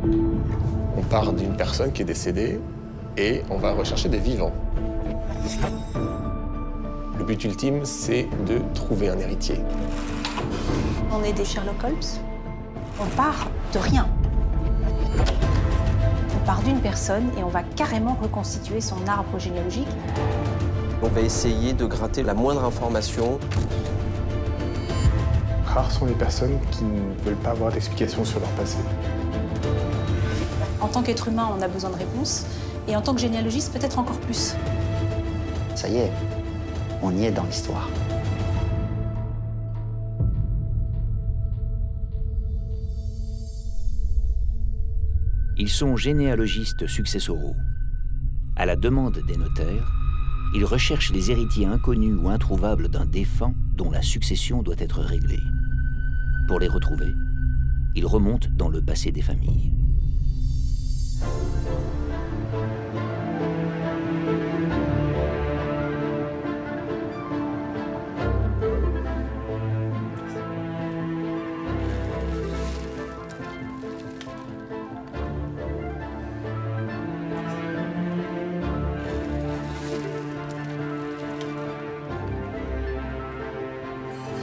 On part d'une personne qui est décédée et on va rechercher des vivants. Le but ultime, c'est de trouver un héritier. On est des Sherlock Holmes. On part de rien. On part d'une personne et on va carrément reconstituer son arbre généalogique. On va essayer de gratter la moindre information. Rares sont les personnes qui ne veulent pas avoir d'explication sur leur passé. En tant qu'être humain, on a besoin de réponses. Et en tant que généalogiste, peut-être encore plus. Ça y est, on y est dans l'histoire. Ils sont généalogistes successoraux. À la demande des notaires, ils recherchent les héritiers inconnus ou introuvables d'un défunt dont la succession doit être réglée. Pour les retrouver, ils remontent dans le passé des familles.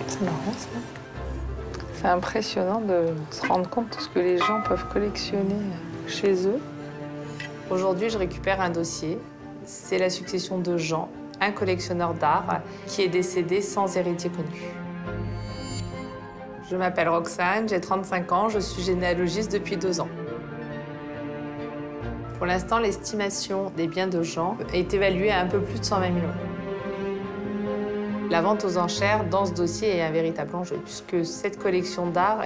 C'est marrant, ça. C'est impressionnant de se rendre compte de ce que les gens peuvent collectionner chez eux. Aujourd'hui, je récupère un dossier. C'est la succession de Jean, un collectionneur d'art qui est décédé sans héritier connu. Je m'appelle Roxane, j'ai 35 ans, je suis généalogiste depuis 2 ans. Pour l'instant, l'estimation des biens de Jean est évaluée à un peu plus de 120 000 €. La vente aux enchères dans ce dossier est un véritable enjeu, puisque cette collection d'art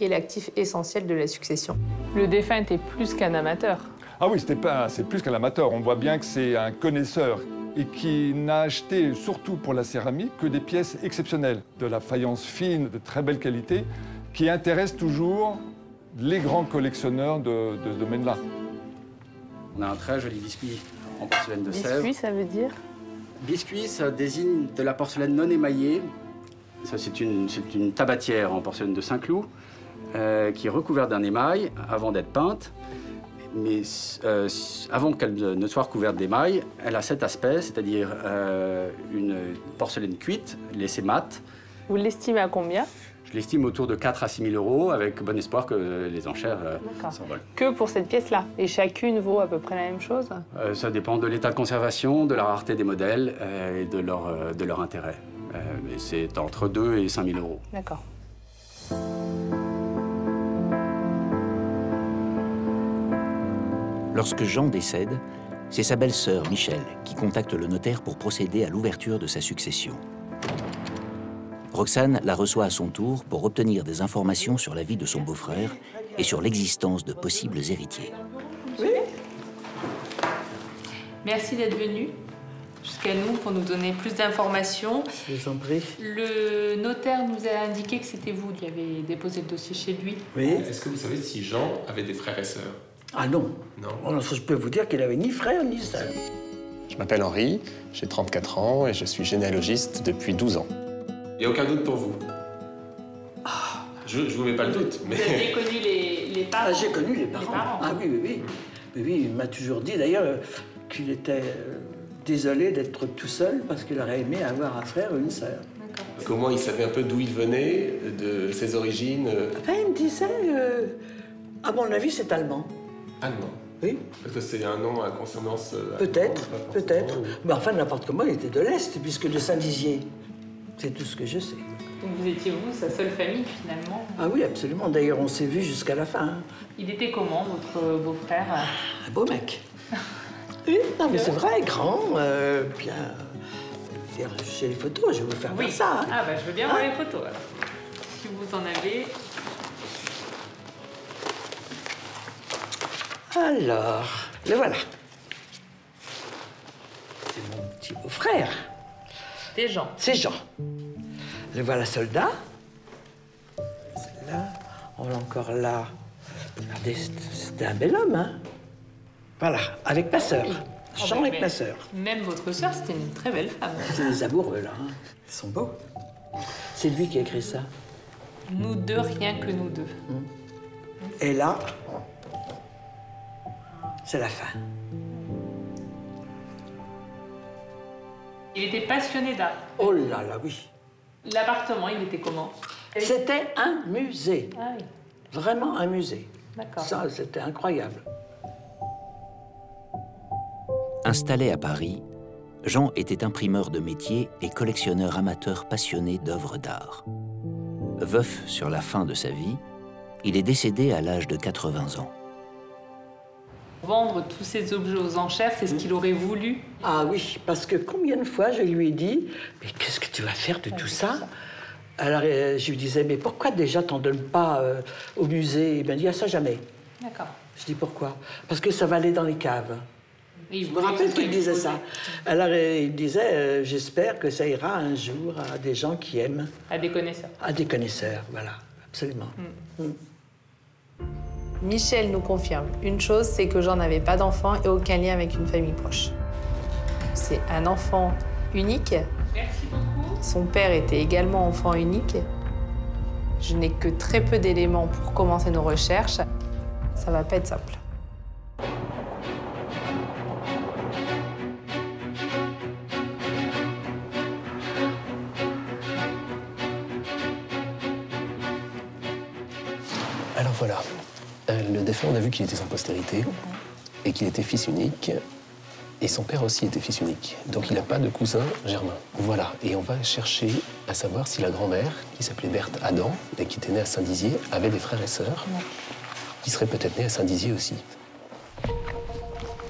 est l'actif essentiel de la succession. Le défunt était plus qu'un amateur. Ah oui, c'est plus qu'un amateur. On voit bien que c'est un connaisseur et qui n'a acheté, surtout pour la céramique, que des pièces exceptionnelles, de la faïence fine, de très belle qualité, qui intéresse toujours les grands collectionneurs de ce domaine-là. On a un très joli biscuit en porcelaine de Sèvres. Biscuit, ça veut dire? Biscuit, ça désigne de la porcelaine non émaillée. Ça, c'est une tabatière en porcelaine de Saint-Cloud qui est recouverte d'un émail avant d'être peinte. Mais avant qu'elle ne soit recouverte d'émail, elle a cet aspect, c'est-à-dire une porcelaine cuite, laissée mate. Vous l'estimez à combien? Je l'estime autour de 4 à 6 000 €, avec bon espoir que les enchères s'envolent. Que pour cette pièce-là? Et chacune vaut à peu près la même chose? Ça dépend de l'état de conservation, de la rareté des modèles et de leur intérêt. Mais c'est entre 2 et 5 000 €. D'accord. Lorsque Jean décède, c'est sa belle-sœur, Michel, qui contacte le notaire pour procéder à l'ouverture de sa succession. Roxane la reçoit à son tour pour obtenir des informations sur la vie de son beau-frère et sur l'existence de possibles héritiers. Oui. Merci d'être venu jusqu'à nous pour nous donner plus d'informations. Je vous en prie. Le notaire nous a indiqué que c'était vous qui avez déposé le dossier chez lui. Oui. Est-ce que vous savez si Jean avait des frères et sœurs? Ah non. Non. Alors, je peux vous dire qu'il n'avait ni frère ni sœur. Je m'appelle Henri, j'ai 34 ans et je suis généalogiste depuis 12 ans. Il n'y a aucun doute pour vous? Je ne vous mets pas le doute, mais... Vous avez connu les parents? Ah, j'ai connu les parents. Ah oui, oui, oui. Mais oui, il m'a toujours dit d'ailleurs qu'il était désolé d'être tout seul parce qu'il aurait aimé avoir un frère ou une sœur. Comment il savait un peu d'où il venait, de ses origines? Enfin, il me disait, à mon avis, c'est allemand. Allemand? Oui. Parce que c'est un nom à consonance... Peut-être, peut-être. Mais enfin, n'importe comment, il était de l'Est, puisque de Saint-Dizier. C'est tout ce que je sais. Donc vous étiez, vous, sa seule famille, finalement? Ah oui, absolument. D'ailleurs, on s'est vus jusqu'à la fin. Hein. Il était comment, votre beau-frère? Un beau mec. Oui, non, mais c'est vrai, grand, bien... J'ai les photos, je vais vous faire voir ça. Hein. Ah, bah, je veux bien voir les photos, alors. Si vous en avez... Alors, le voilà. C'est mon petit beau-frère. C'est Jean. C'est Jean. Le voilà soldat. Celle-là, on l'a encore là. Regardez, c'était un bel homme, hein. Voilà, avec ma sœur. Jean avec ma sœur. Même votre sœur, c'était une très belle femme. C'est les amoureux, là. Hein. Ils sont beaux. C'est lui qui a écrit ça. Nous deux, rien que nous deux. Et là, c'est la fin. Il était passionné d'art. Oh là là, oui. L'appartement, il était comment? C'était un musée. Ah oui. Vraiment un musée. D'accord. Ça, c'était incroyable. Installé à Paris, Jean était imprimeur de métier et collectionneur amateur passionné d'œuvres d'art. Veuf sur la fin de sa vie, il est décédé à l'âge de 80 ans. Vendre tous ces objets aux enchères, c'est ce qu'il aurait voulu. Ah oui, parce que combien de fois je lui ai dit « Mais qu'est-ce que tu vas faire de tout ça ?» Alors je lui disais « Mais pourquoi déjà t'en donnes pas au musée ?» Il m'a dit « Ah ça jamais. » D'accord. Je dis « Pourquoi ?» Parce que ça va aller dans les caves. Oui, Je me rappelle qu'il disait ça. Alors il disait « J'espère que ça ira un jour à des gens qui aiment. » À des connaisseurs. À des connaisseurs, voilà, absolument. Michel nous confirme une chose, c'est que Jean n'avait pas d'enfant et aucun lien avec une famille proche. C'est un enfant unique. Merci beaucoup. Son père était également enfant unique. Je n'ai que très peu d'éléments pour commencer nos recherches. Ça va pas être simple. Alors voilà, le défunt, on a vu qu'il était sans postérité et qu'il était fils unique. Et son père aussi était fils unique. Donc il n'a pas de cousin germain. Voilà, et on va chercher à savoir si la grand-mère, qui s'appelait Berthe Adam et qui était née à Saint-Dizier, avait des frères et sœurs qui seraient peut-être nés à Saint-Dizier aussi.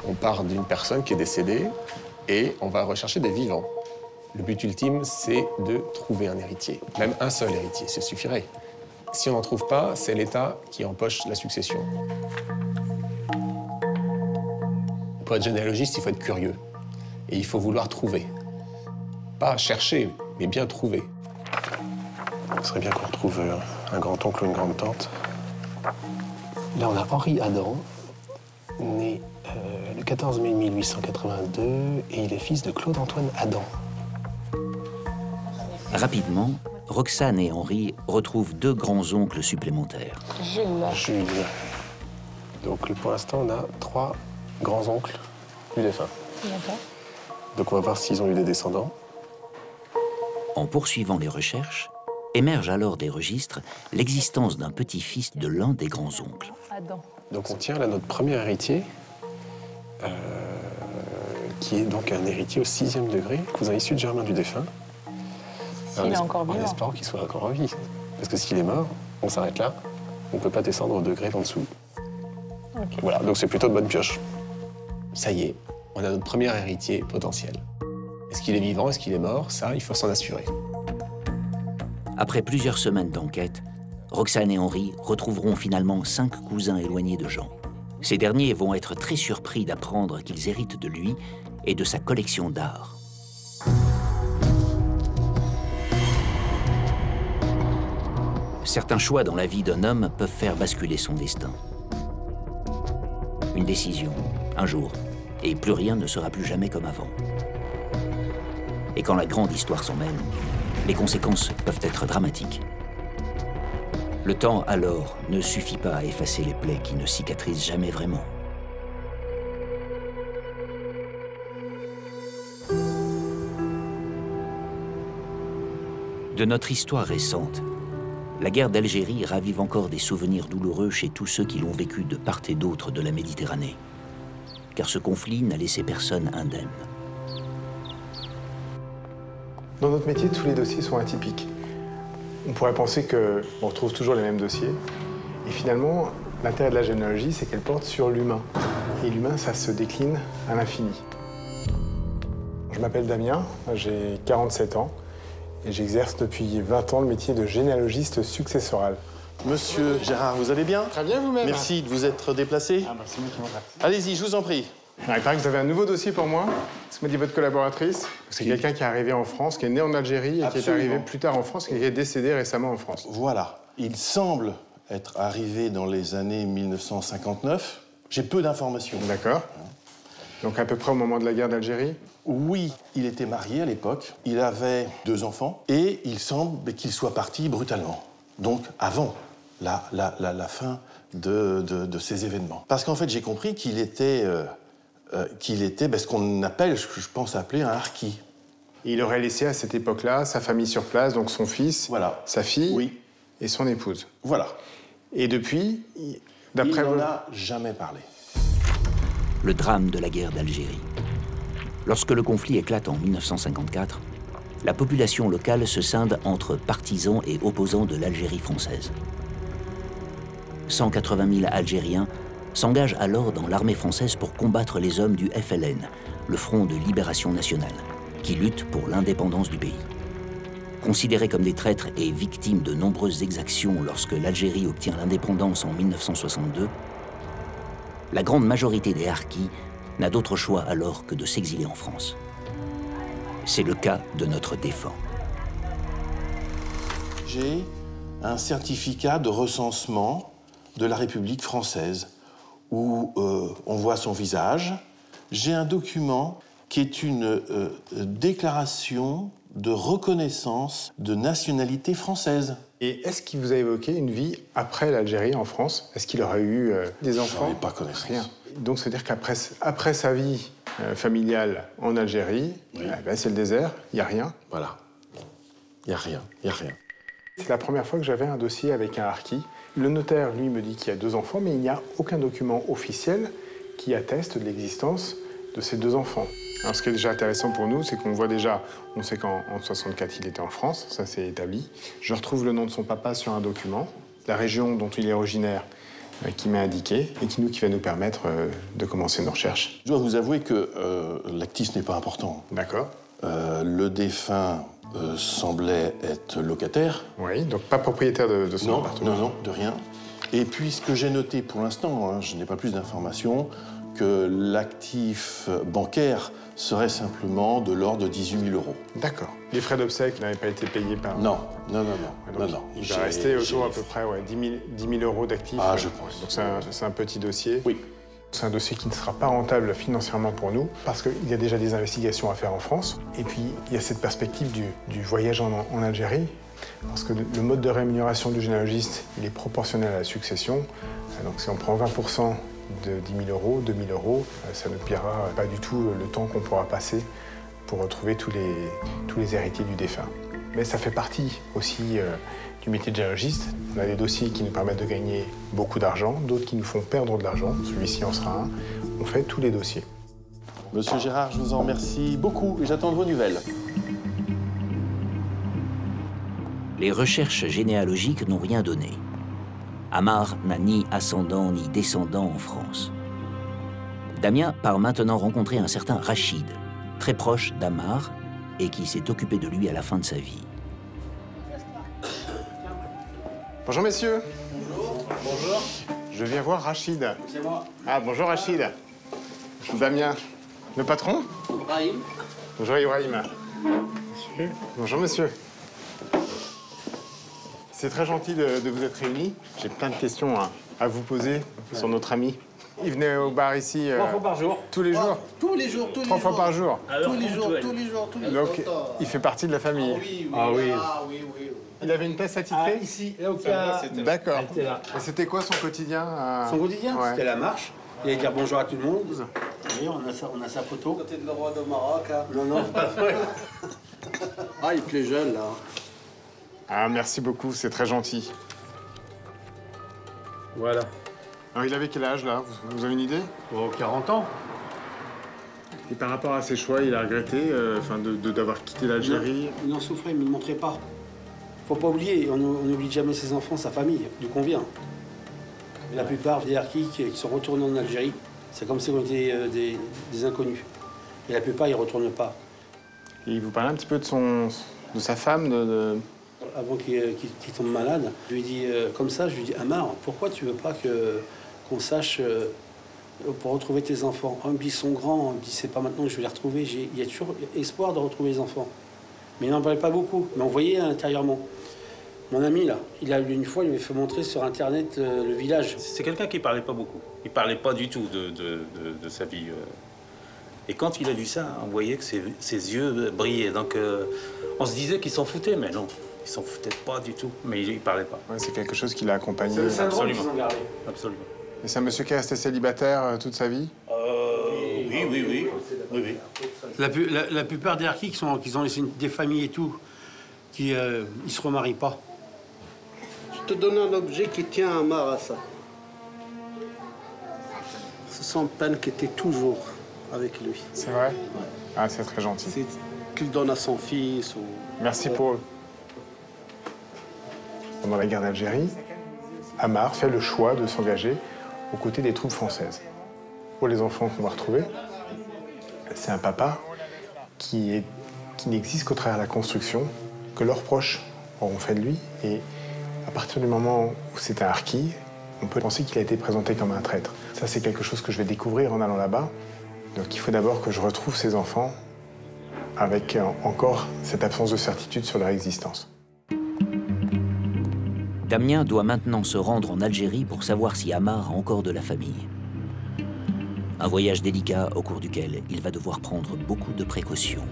On part d'une personne qui est décédée et on va rechercher des vivants. Le but ultime, c'est de trouver un héritier. Même un seul héritier, ça suffirait. Si on n'en trouve pas, c'est l'État qui empoche la succession. Pour être généalogiste, il faut être curieux. Et il faut vouloir trouver. Pas chercher, mais bien trouver. Ce serait bien qu'on retrouve un grand-oncle ou une grande-tante. Là, on a Henri Adam, né le 14 mai 1882, et il est fils de Claude-Antoine Adam. Rapidement, Roxane et Henri retrouvent deux grands-oncles supplémentaires. Jules. Donc pour l'instant, on a 3 grands-oncles du défunt. Donc on va voir s'ils ont eu des descendants. En poursuivant les recherches, émerge alors des registres l'existence d'un petit-fils de l'un des grands-oncles. Donc on tient là notre premier héritier, qui est donc un héritier au 6e degré, cousin issu de germain du défunt. S'il est encore vivant. En espérant qu'il soit encore en vie. Parce que s'il est mort, on s'arrête là. On ne peut pas descendre au degré d'en dessous. Okay. Voilà, donc c'est plutôt de bonne pioche. Ça y est, on a notre premier héritier potentiel. Est-ce qu'il est vivant, est-ce qu'il est mort? Ça, il faut s'en assurer. Après plusieurs semaines d'enquête, Roxane et Henri retrouveront finalement 5 cousins éloignés de Jean. Ces derniers vont être très surpris d'apprendre qu'ils héritent de lui et de sa collection d'art. Certains choix dans la vie d'un homme peuvent faire basculer son destin. Une décision, un jour, et plus rien ne sera plus jamais comme avant. Et quand la grande histoire s'en mêle, les conséquences peuvent être dramatiques. Le temps, alors, ne suffit pas à effacer les plaies qui ne cicatrisent jamais vraiment. De notre histoire récente, la guerre d'Algérie ravive encore des souvenirs douloureux chez tous ceux qui l'ont vécu de part et d'autre de la Méditerranée. Car ce conflit n'a laissé personne indemne. Dans notre métier, tous les dossiers sont atypiques. On pourrait penser qu'on retrouve toujours les mêmes dossiers. Et finalement, l'intérêt de la généalogie, c'est qu'elle porte sur l'humain. Et l'humain, ça se décline à l'infini. Je m'appelle Damien, j'ai 47 ans. Et j'exerce depuis 20 ans le métier de généalogiste successoral. Monsieur Gérard, vous allez bien? Très bien, vous-même. Merci de vous être déplacé. C'est moi qui vous remercie. Allez-y, je vous en prie. Il paraît que vous avez un nouveau dossier pour moi. Ce que m'a dit votre collaboratrice. C'est quelqu'un qui est arrivé en France, qui est né en Algérie et qui est arrivé plus tard en France, qui est décédé récemment en France. Voilà. Il semble être arrivé dans les années 1959. J'ai peu d'informations. D'accord. Donc à peu près au moment de la guerre d'Algérie? Oui, il était marié à l'époque, il avait 2 enfants, et il semble qu'il soit parti brutalement. Donc avant la fin de ces événements. Parce qu'en fait, j'ai compris qu'il était, ce qu'on appelle, je pense appeler un harki. Et il aurait laissé à cette époque-là sa famille sur place, donc son fils, voilà. Sa fille oui. Et son épouse. Voilà. Et depuis, d'après vous... Il n'en a jamais parlé. Le drame de la guerre d'Algérie. Lorsque le conflit éclate en 1954, la population locale se scinde entre partisans et opposants de l'Algérie française. 180 000 Algériens s'engagent alors dans l'armée française pour combattre les hommes du FLN, le Front de Libération Nationale, qui lutte pour l'indépendance du pays. Considérés comme des traîtres et victimes de nombreuses exactions lorsque l'Algérie obtient l'indépendance en 1962, la grande majorité des harkis n'a d'autre choix alors que de s'exiler en France. C'est le cas de notre défunt. J'ai un certificat de recensement de la République française où on voit son visage. J'ai un document qui est une déclaration de reconnaissance de nationalité française. Et est-ce qu'il vous a évoqué une vie après l'Algérie en France? Est-ce qu'il aurait eu des enfants? J'en ai pas connaissance. Rien. Donc, c'est-à-dire qu'après sa vie familiale en Algérie, oui. C'est le désert, il n'y a rien. Voilà. Il n'y a rien, il n'y a rien. C'est la première fois que j'avais un dossier avec un harki. Le notaire, lui, me dit qu'il y a 2 enfants, mais il n'y a aucun document officiel qui atteste de l'existence de ces 2 enfants. Alors, ce qui est déjà intéressant pour nous, c'est qu'on voit déjà, on sait qu'en 64, il était en France, ça c'est établi. Je retrouve le nom de son papa sur un document, la région dont il est originaire, qui m'est indiqué et qui va nous permettre de commencer nos recherches. Je dois vous avouer que l'actif n'est pas important. D'accord. Le défunt semblait être locataire. Oui, donc pas propriétaire de son appartement. Non, de rien. Et puis ce que j'ai noté pour l'instant, hein, je n'ai pas plus d'informations, que l'actif bancaire serait simplement de l'ordre de 18 000 €. D'accord. Les frais d'obsèques n'avaient pas été payés par... Non. Il va rester autour à peu près 10 000 € d'actifs. Ah, je pense. Donc c'est un petit dossier. Oui. C'est un dossier qui ne sera pas rentable financièrement pour nous, parce qu'il y a déjà des investigations à faire en France. Et puis, il y a cette perspective du voyage en Algérie, parce que le mode de rémunération du généalogiste, il est proportionnel à la succession. Donc si on prend 20% de 10 000 €, 2 000 €, ça ne pillera pas du tout le temps qu'on pourra passer pour retrouver tous les héritiers du défunt. Mais ça fait partie aussi du métier de généalogiste. On a des dossiers qui nous permettent de gagner beaucoup d'argent, d'autres qui nous font perdre de l'argent. Celui-ci en sera un. On fait tous les dossiers. Monsieur Gérard, je vous en remercie beaucoup et j'attends de vos nouvelles. Les recherches généalogiques n'ont rien donné. Amar n'a ni ascendant ni descendant en France. Damien part maintenant rencontrer un certain Rachid, très proche d'Amar et qui s'est occupé de lui à la fin de sa vie. Bonjour messieurs. Bonjour. Je viens voir Rachid. C'est moi. Ah, bonjour Rachid. Damien. Le patron? Ibrahim. Bonjour Ibrahim. Monsieur. Bonjour monsieur. C'est très gentil de vous être réunis. J'ai plein de questions à vous poser sur notre ami. Il venait au bar ici 3 fois par jour. Tous les jours? Tous les jours, 3 fois par jour? Tous les jours. Donc, il fait partie de la famille? Oui. Il avait une pièce attitrée? Ici, D'accord. Et c'était quoi son quotidien? Son quotidien, ouais. C'était la marche. Il allait dire bonjour à tout le monde. Oui, on a sa photo. Côté de le roi de Maroc. Hein. Non. Ah, il plaît jeune, là. Ah, merci beaucoup, c'est très gentil. Voilà. Alors, il avait quel âge, là? Vous avez une idée? Oh, 40 ans. Et par rapport à ses choix, il a regretté d'avoir quitté l'Algérie? Il en souffrait, mais il ne montrait pas. Faut pas oublier, on n'oublie jamais ses enfants, sa famille, d'où qu'on vient. Et la plupart des harkis qui sont retournés en Algérie, c'est comme si on était des inconnus. Et la plupart, ils ne retournent pas. Et il vous parlait un petit peu de sa femme, Avant qu'il tombe malade, je lui dis comme ça, je lui dis Amar, pourquoi tu veux pas qu'on sache pour retrouver tes enfants? Il me dit, ils sont grands, il me dit, c'est pas maintenant que je vais les retrouver, il y a toujours espoir de retrouver les enfants. Mais il n'en parlait pas beaucoup, mais on voyait intérieurement. Mon ami, là, une fois, il m'avait fait montrer sur Internet le village. C'est quelqu'un qui parlait pas beaucoup. Il parlait pas du tout de sa vie. Et quand il a vu ça, on voyait que ses yeux brillaient. Donc on se disait qu'il s'en foutait, mais non. Ils s'en foutaient pas du tout, mais ils parlaient pas. Ouais, c'est quelque chose qui l'a accompagné. C'est le syndrome qu'ils ont gardé. Absolument. Et c'est un monsieur qui est resté célibataire toute sa vie? Oui. La plupart des harkis qui ont des familles et tout, ils se remarient pas. Je te donne un objet qui tient Ammar à ça. C'est son père qui était toujours avec lui. C'est vrai? Ouais. Ah, c'est très gentil. C'est qu'il donne à son fils. Ou... Merci Paul. Pendant la guerre d'Algérie, Ammar fait le choix de s'engager aux côtés des troupes françaises. Pour les enfants qu'on va retrouver, c'est un papa qui n'existe qu'au travers de la construction que leurs proches auront fait de lui. Et à partir du moment où c'est un harki, on peut penser qu'il a été présenté comme un traître. Ça, c'est quelque chose que je vais découvrir en allant là-bas. Donc il faut d'abord que je retrouve ces enfants avec encore cette absence de certitude sur leur existence. Damien doit maintenant se rendre en Algérie pour savoir si Ammar a encore de la famille. Un voyage délicat au cours duquel il va devoir prendre beaucoup de précautions.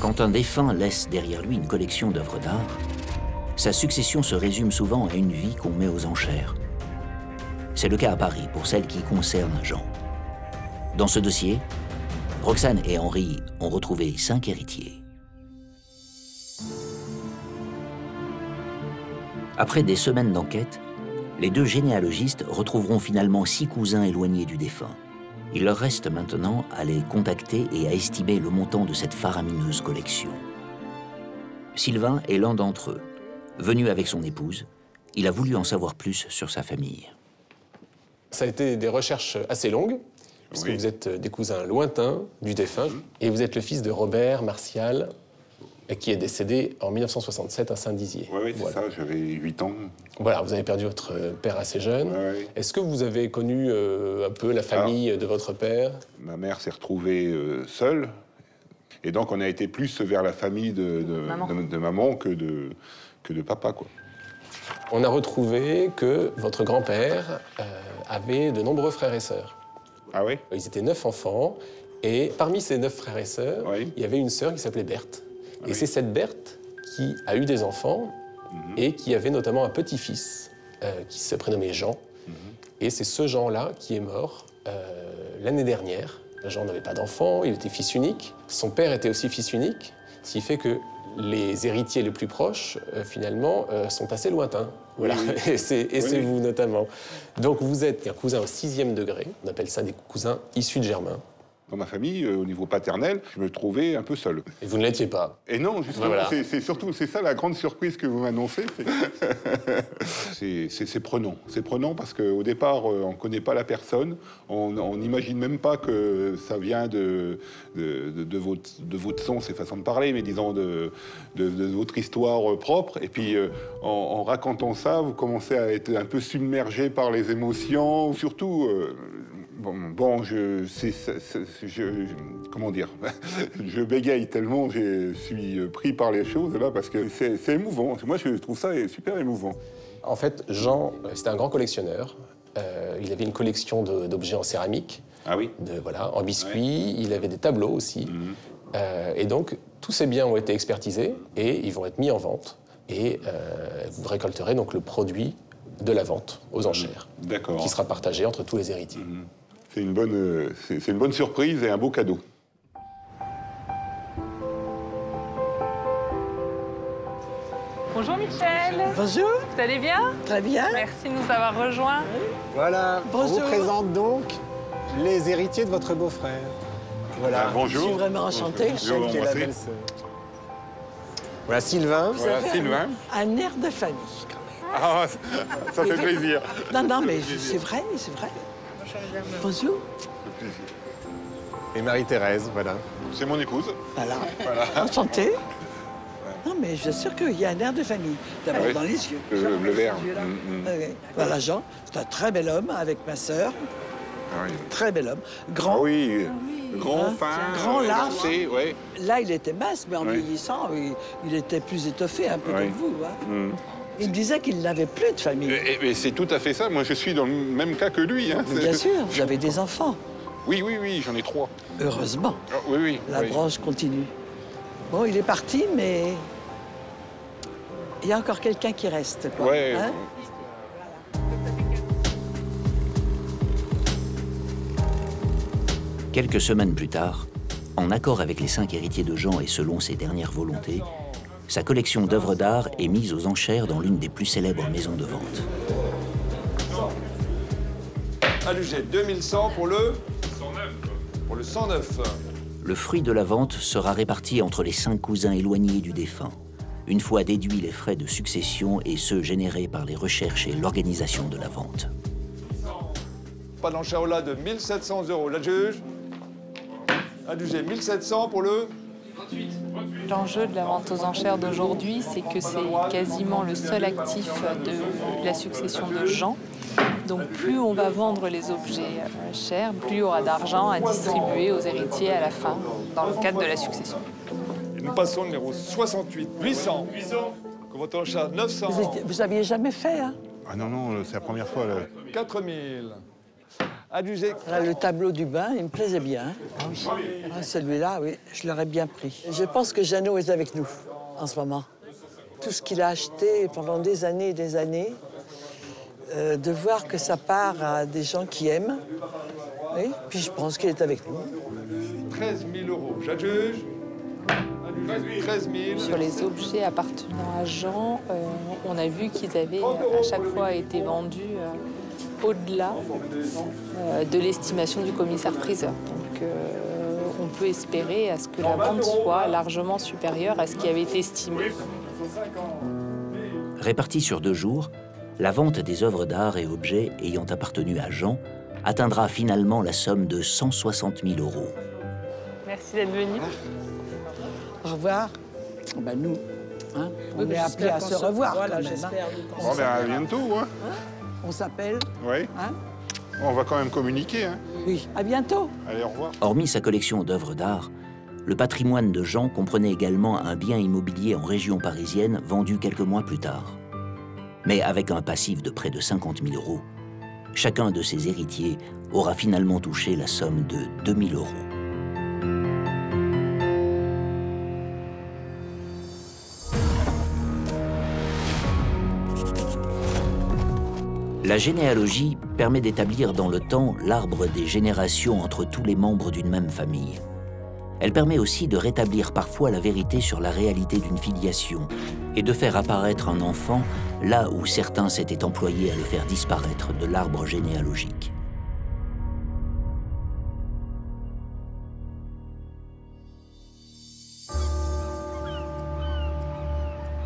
Quand un défunt laisse derrière lui une collection d'œuvres d'art, sa succession se résume souvent à une vie qu'on met aux enchères. C'est le cas à Paris pour celle qui concerne Jean. Dans ce dossier, Roxane et Henri ont retrouvé 5 héritiers. Après des semaines d'enquête, les 2 généalogistes retrouveront finalement 6 cousins éloignés du défunt. Il leur reste maintenant à les contacter et à estimer le montant de cette faramineuse collection. Sylvain est l'un d'entre eux. Venu avec son épouse, il a voulu en savoir plus sur sa famille. Ça a été des recherches assez longues, puisque vous êtes des cousins lointains du défunt, et vous êtes le fils de Robert Martial, qui est décédé en 1967 à Saint-Dizier. Oui, c'est ça, j'avais 8 ans. Voilà, vous avez perdu votre père assez jeune. Est-ce que vous avez connu un peu la famille de votre père? Ma mère s'est retrouvée seule, et donc on a été plus vers la famille de maman que de papa, quoi. On a retrouvé que votre grand-père avait de nombreux frères et sœurs. Ah oui? Ils étaient 9 enfants, et parmi ces 9 frères et sœurs, il y avait une sœur qui s'appelait Berthe. Et c'est cette Berthe qui a eu des enfants et qui avait notamment un petit-fils qui se prénommait Jean. Et c'est ce Jean-là qui est mort l'année dernière. Jean n'avait pas d'enfant, il était fils unique. Son père était aussi fils unique, ce qui fait que les héritiers les plus proches, finalement, sont assez lointains. Voilà. Et c'est vous notamment. Donc vous êtes un cousin au 6e degré, on appelle ça des cousins issus de germains. Dans ma famille, au niveau paternel, je me trouvais un peu seul. Et vous ne l'étiez pas? Et non, justement, voilà. C'est ça la grande surprise que vous m'annoncez. C'est prenant. C'est prenant parce qu'au départ, on ne connaît pas la personne. On n'imagine même pas que ça vient de votre son, c'est façon de parler, mais disons de votre histoire propre. Et puis, en racontant ça, vous commencez à être un peu submergé par les émotions. Surtout... comment dire, je bégaye tellement, je suis pris par les choses là parce que c'est émouvant. Moi, je trouve ça super émouvant. En fait, Jean, c'était un grand collectionneur. Il avait une collection d'objets en céramique, en biscuits. Il avait des tableaux aussi. Et donc, tous ces biens ont été expertisés et ils vont être mis en vente. Et vous récolterez donc le produit de la vente aux enchères, qui sera partagé entre tous les héritiers. C'est une bonne surprise et un beau cadeau. Bonjour Michel. Bonjour. Vous allez bien? Très bien. Merci de nous avoir rejoints. Voilà, Bonjour. On vous présente donc les héritiers de votre beau-frère. Voilà. Bonjour. Je suis vraiment enchantée. Bonjour, qui est la belle-sœur. Voilà Sylvain. Voilà Sylvain. Un air de famille, quand même. Ah, ça fait plaisir. Non, mais c'est vrai, c'est vrai. Bonjour. Et Marie-Thérèse, voilà. C'est mon épouse. Voilà. Enchantée. Non, mais je suis sûre qu'il y a un air de famille. D'abord dans les yeux. Le vert. Voilà, Jean, c'est un très bel homme avec ma sœur. Très bel homme. Grand. Ah oui, grand, fin. Grand, large. Ouais. Là, il était mince, mais en vieillissant, il était plus étoffé, un peu comme vous. Hein. Il me disait qu'il n'avait plus de famille. Et c'est tout à fait ça. Moi, je suis dans le même cas que lui. Hein. Bien sûr, j'avais des enfants. Oui, oui, oui, j'en ai 3. Heureusement. Ah, oui, oui. La oui. branche continue. Bon, il est parti, mais il y a encore quelqu'un qui reste, quoi. Ouais. Hein? Quelques semaines plus tard, en accord avec les 5 héritiers de Jean et selon ses dernières volontés, sa collection d'œuvres d'art est mise aux enchères dans l'une des plus célèbres maisons de vente. Alugé, 2100 pour le 109. Pour le 109. Le fruit de la vente sera réparti entre les 5 cousins éloignés du défunt, une fois déduits les frais de succession et ceux générés par les recherches et l'organisation de la vente. Pas d'enchère au-delà de 1700 €. L'adjuge. Adjugé, 1700 pour le 28. L'enjeu de la vente aux enchères d'aujourd'hui, c'est que c'est quasiment le seul actif de la succession de Jean. Donc plus on va vendre les objets chers, plus il y aura d'argent à distribuer aux héritiers à la fin, dans le cadre de la succession. Et nous passons au numéro 68. 800. Comment enchère 900. Vous aviez jamais fait, hein? Ah non, non, c'est la première fois. Là. 4000. Adjugé. Là, le tableau du bain, il me plaisait bien. Hein? Ah oui. Ah, celui-là, oui, je l'aurais bien pris. Je pense que Jeannot est avec nous en ce moment. Tout ce qu'il a acheté pendant des années et des années, de voir que ça part à des gens qui aiment. Oui, puis je pense qu'il est avec nous. 13 000 €. J'adjuge. 13 000. Sur les objets appartenant à Jean, on a vu qu'ils avaient à chaque fois été vendus au-delà de l'estimation du commissaire-priseur. Donc on peut espérer à ce que la vente soit largement supérieure à ce qui avait été estimé. Répartie sur 2 jours, la vente des œuvres d'art et objets ayant appartenu à Jean atteindra finalement la somme de 160 000 €. Merci d'être venu. Au revoir. Ben nous, hein, on est appelés à se revoir. Voilà, quand même, j'espère. hein. Bon, ben à bientôt. Hein. On s'appelle. Oui. Hein? On va quand même communiquer. Hein. Oui, à bientôt. Allez, au revoir. Hormis sa collection d'œuvres d'art, le patrimoine de Jean comprenait également un bien immobilier en région parisienne vendu quelques mois plus tard. Mais avec un passif de près de 50 000 €, chacun de ses héritiers aura finalement touché la somme de 2 000 €. La généalogie permet d'établir dans le temps l'arbre des générations entre tous les membres d'une même famille. Elle permet aussi de rétablir parfois la vérité sur la réalité d'une filiation et de faire apparaître un enfant là où certains s'étaient employés à le faire disparaître de l'arbre généalogique.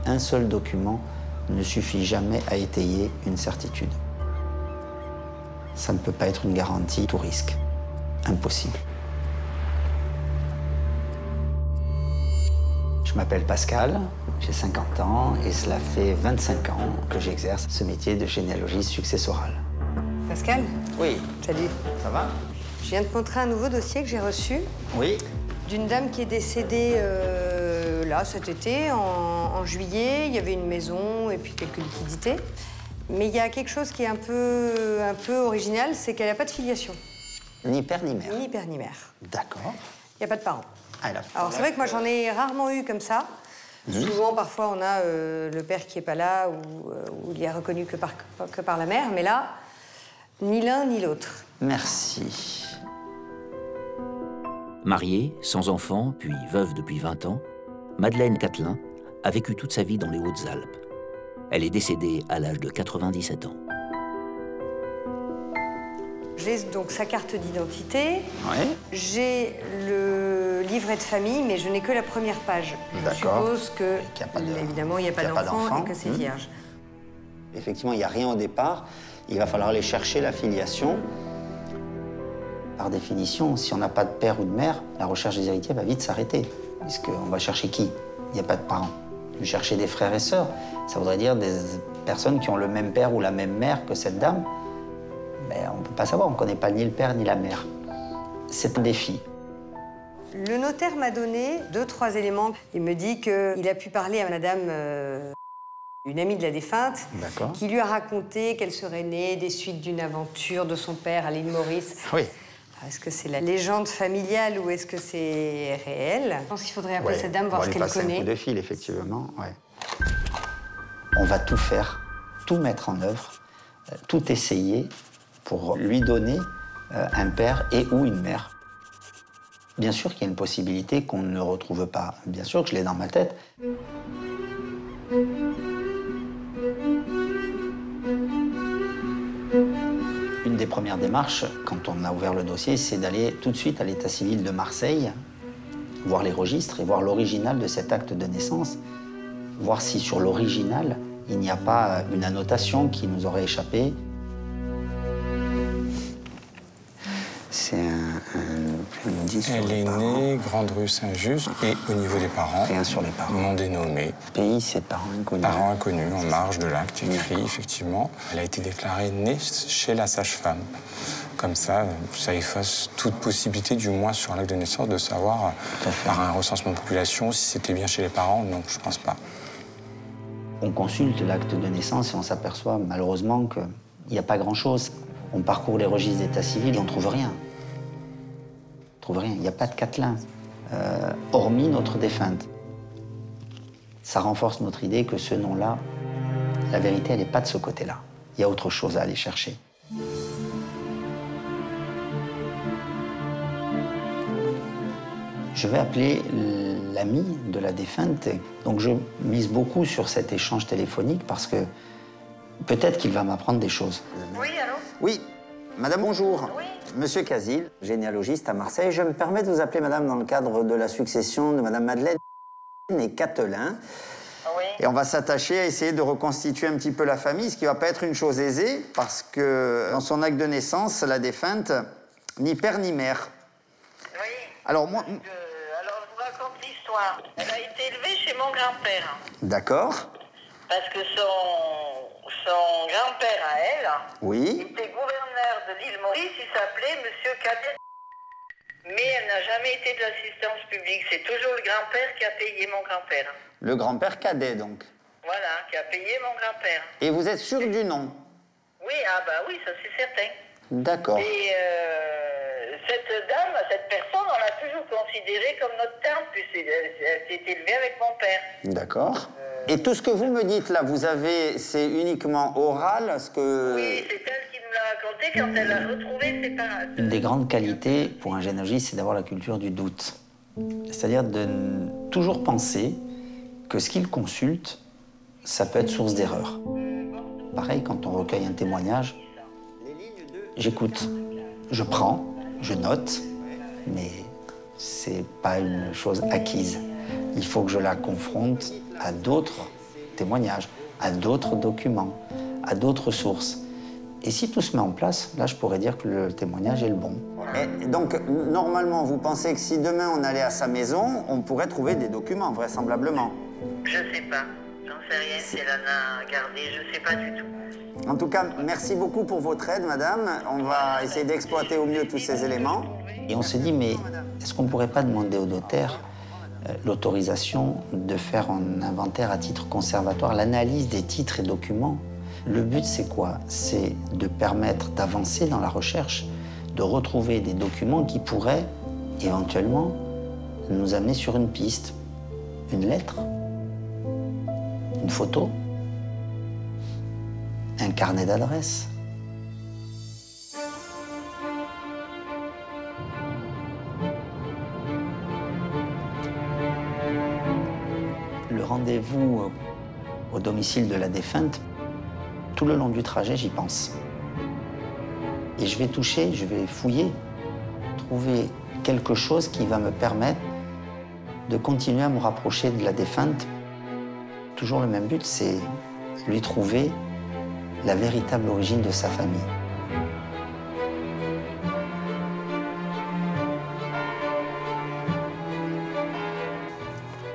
Un seul document ne suffit jamais à étayer une certitude. Ça ne peut pas être une garantie, tout risque. Impossible. Je m'appelle Pascal, j'ai 50 ans et cela fait 25 ans que j'exerce ce métier de généalogie successorale. Pascal? Oui. Salut. Ça va? Je viens de montrer un nouveau dossier que j'ai reçu. Oui. D'une dame qui est décédée là cet été, en juillet. Il y avait une maison et puis quelques liquidités. Mais il y a quelque chose qui est un peu original, c'est qu'elle n'a pas de filiation. Ni père ni mère. Ni père ni mère. D'accord. Il n'y a pas de parents. Alors c'est vrai que moi j'en ai rarement eu comme ça. Souvent, parfois, on a le père qui n'est pas là ou il est reconnu que par la mère. Mais là, ni l'un ni l'autre. Merci. Mariée, sans enfant, puis veuve depuis 20 ans, Madeleine Catelin a vécu toute sa vie dans les Hautes-Alpes. Elle est décédée à l'âge de 97 ans. J'ai donc sa carte d'identité. Ouais. J'ai le livret de famille, mais je n'ai que la première page. Je suppose que, évidemment, il n'y a pas d'enfant et que c'est vierge. Effectivement, il n'y a rien au départ. Il va falloir aller chercher la filiation. Par définition, si on n'a pas de père ou de mère, la recherche des héritiers va vite s'arrêter. Puisqu'on va chercher qui? Il n'y a pas de parents. Chercher des frères et sœurs, ça voudrait dire des personnes qui ont le même père ou la même mère que cette dame. Mais on ne peut pas savoir, on ne connaît pas ni le père ni la mère. C'est un défi. Le notaire m'a donné 2-3 éléments. Il me dit qu'il a pu parler à madame, une amie de la défunte, qui lui a raconté qu'elle serait née des suites d'une aventure de son père à l'île Maurice. Oui. Est-ce que c'est la légende familiale ou est-ce que c'est réel? Je pense qu'il faudrait appeler cette dame, voir ce qu'elle connaît. On va lui passer un coup de fil, effectivement. Ouais. On va tout faire, tout mettre en œuvre, tout essayer pour lui donner un père et ou une mère. Bien sûr qu'il y a une possibilité qu'on ne retrouve pas. Bien sûr que je l'ai dans ma tête. Une des premières démarches, quand on a ouvert le dossier, c'est d'aller tout de suite à l'état civil de Marseille, voir les registres et voir l'original de cet acte de naissance, voir si sur l'original, il n'y a pas une annotation qui nous aurait échappé. C'est Elle est née Grande Rue Saint-Just et au niveau des parents, rien sur les parents. Non dénommé. Pays, c'est parents inconnus. Parents inconnus, en marge de l'acte écrit, effectivement. Elle a été déclarée née chez la sage-femme. Comme ça efface toute possibilité, du moins sur l'acte de naissance, de savoir par un recensement de population si c'était bien chez les parents. Non, je pense pas. On consulte l'acte de naissance et on s'aperçoit malheureusement qu'il n'y a pas grand-chose. On parcourt les registres d'état civil et on ne trouve rien. On trouve rien, il n'y a pas de Catelin, hormis notre défunte. Ça renforce notre idée que ce nom-là, la vérité, elle n'est pas de ce côté-là. Il y a autre chose à aller chercher. Je vais appeler l'ami de la défunte. Donc je mise beaucoup sur cet échange téléphonique parce que peut-être qu'il va m'apprendre des choses. Oui, allô? Oui, madame, bonjour. Oui. Monsieur Casil, généalogiste à Marseille. Je me permets de vous appeler, madame, dans le cadre de la succession de madame Madeleine et Catelin. Oui. Et on va s'attacher à essayer de reconstituer un petit peu la famille, ce qui ne va pas être une chose aisée, parce que dans son acte de naissance, la défunte, ni père ni mère. Oui. Alors, moi... Alors, je vous raconte l'histoire. Elle a été élevée chez mon grand-père. D'accord. Parce que son grand-père à elle, oui, était gouverneur de l'île Maurice, il s'appelait Monsieur Cadet. Mais elle n'a jamais été de l'assistance publique. C'est toujours le grand-père qui a payé mon grand-père. Le grand-père Cadet, donc. Voilà, qui a payé mon grand-père. Et vous êtes sûr du nom? Oui, ah bah oui, ça c'est certain. D'accord. Et cette dame, cette personne, on l'a toujours considérée comme notre tante, puisqu'elle s'est élevée avec mon père. D'accord. Et tout ce que vous me dites là, c'est uniquement oral, ce que... Oui, c'est elle qui me l'a raconté quand elle a retrouvé ses parents. Une des grandes qualités pour un généalogiste, c'est d'avoir la culture du doute. C'est-à-dire de toujours penser que ce qu'il consulte, ça peut être source d'erreur. Pareil, quand on recueille un témoignage, j'écoute, je prends, je note, mais c'est pas une chose acquise. Il faut que je la confronte à d'autres témoignages, à d'autres documents, à d'autres sources. Et si tout se met en place, là, je pourrais dire que le témoignage est le bon. Et donc, normalement, vous pensez que si demain on allait à sa maison, on pourrait trouver des documents, vraisemblablement? Je sais pas. J'en sais rien si elle en a gardé. Je sais pas du tout. En tout cas, merci beaucoup pour votre aide, madame. On va essayer d'exploiter au mieux tous ces éléments. Et on s'est dit, mais est-ce qu'on ne pourrait pas demander au notaire l'autorisation de faire un inventaire à titre conservatoire, l'analyse des titres et documents? Le but, c'est quoi? C'est de permettre d'avancer dans la recherche, de retrouver des documents qui pourraient, éventuellement, nous amener sur une piste, une lettre, une photo, un carnet d'adresses. Le rendez-vous au domicile de la défunte, tout le long du trajet, j'y pense. Et je vais toucher, je vais fouiller, trouver quelque chose qui va me permettre de continuer à me rapprocher de la défunte. Toujours le même but, c'est lui trouver la véritable origine de sa famille.